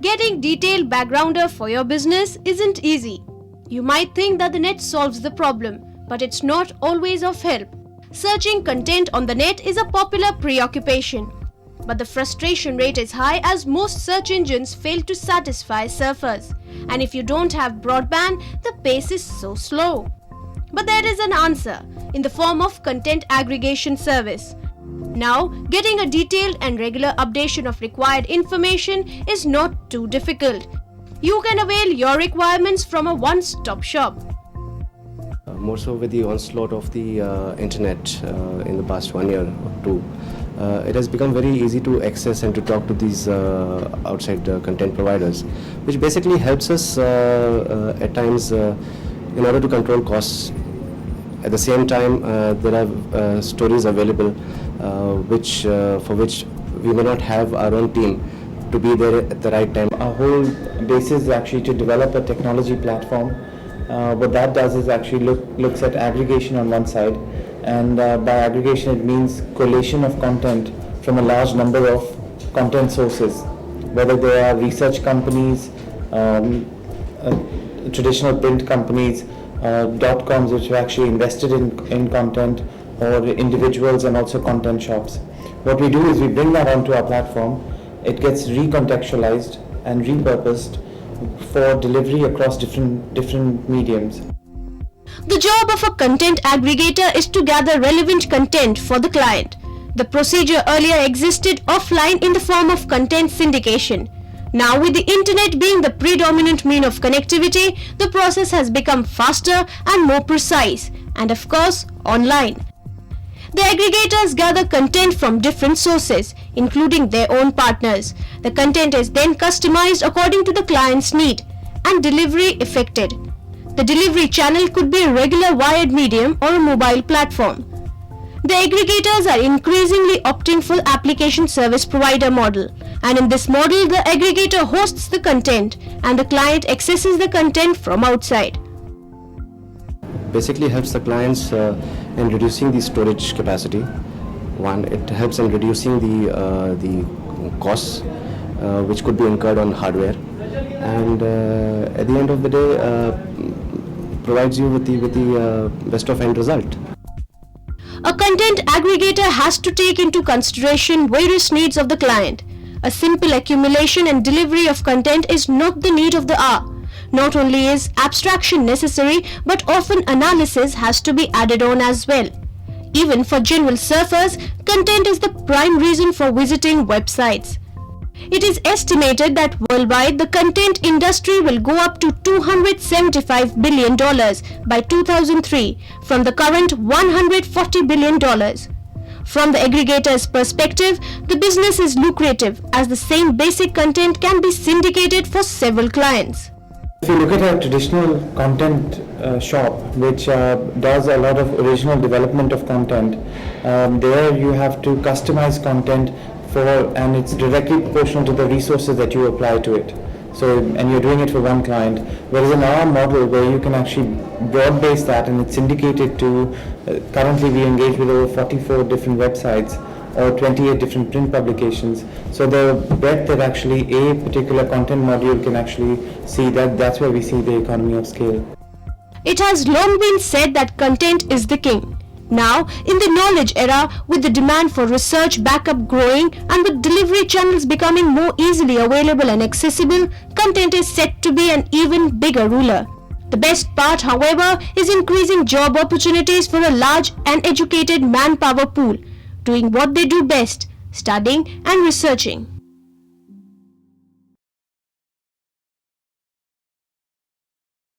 Getting detailed backgrounder for your business isn't easy. You might think that the net solves the problem, but it's not always of help. Searching content on the net is a popular preoccupation, but the frustration rate is high as most search engines fail to satisfy surfers. And if you don't have broadband, the pace is so slow. But there is an answer in the form of content aggregation service. Now, getting a detailed and regular updation of required information is not too difficult. You can avail your requirements from a one-stop shop. More so with the onslaught of the internet in the past 1 year or two, it has become very easy to access and to talk to these outside content providers, which basically helps us at times in order to control costs. At the same time, there are stories available for which we may not have our own team to be there at the right time. Our whole basis is actually to develop a technology platform. What that does is actually looks at aggregation on one side, and by aggregation it means collation of content from a large number of content sources, whether they are research companies, traditional print companies, .coms which have actually invested in content, or individuals and also content shops. What we do is we bring that onto our platform. It gets recontextualized and repurposed for delivery across different mediums. The job of a content aggregator is to gather relevant content for the client. The procedure earlier existed offline in the form of content syndication. Now, with the internet being the predominant mean of connectivity, the process has become faster and more precise, and of course, online. The aggregators gather content from different sources, including their own partners. The content is then customized according to the client's need and delivery effected. The delivery channel could be a regular wired medium or a mobile platform. The aggregators are increasingly opting for application service provider model, and in this model the aggregator hosts the content and the client accesses the content from outside. Basically helps the clients in reducing the storage capacity. One, it helps in reducing the costs which could be incurred on hardware, and at the end of the day provides you with the best of end result. A content aggregator has to take into consideration various needs of the client. A simple accumulation and delivery of content is not the need of the hour. Not only is abstraction necessary, but often analysis has to be added on as well. Even for general surfers, content is the prime reason for visiting websites. It is estimated that worldwide the content industry will go up to $275 billion by 2003 from the current $140 billion. From the aggregator's perspective, the business is lucrative as the same basic content can be syndicated for several clients. If you look at a traditional content shop which does a lot of original development of content, there you have to customize content and it's directly proportional to the resources that you apply to it. So, and you're doing it for one client. Whereas in our model where you can actually broad base that and it's syndicated to, currently we engage with over 44 different websites or 28 different print publications. So the breadth that actually a particular content module can actually see, that's where we see the economy of scale. It has long been said that content is the king. Now, in the knowledge era, with the demand for research backup growing and with delivery channels becoming more easily available and accessible, content is set to be an even bigger ruler. The best part, however, is increasing job opportunities for a large and educated manpower pool, doing what they do best, studying and researching.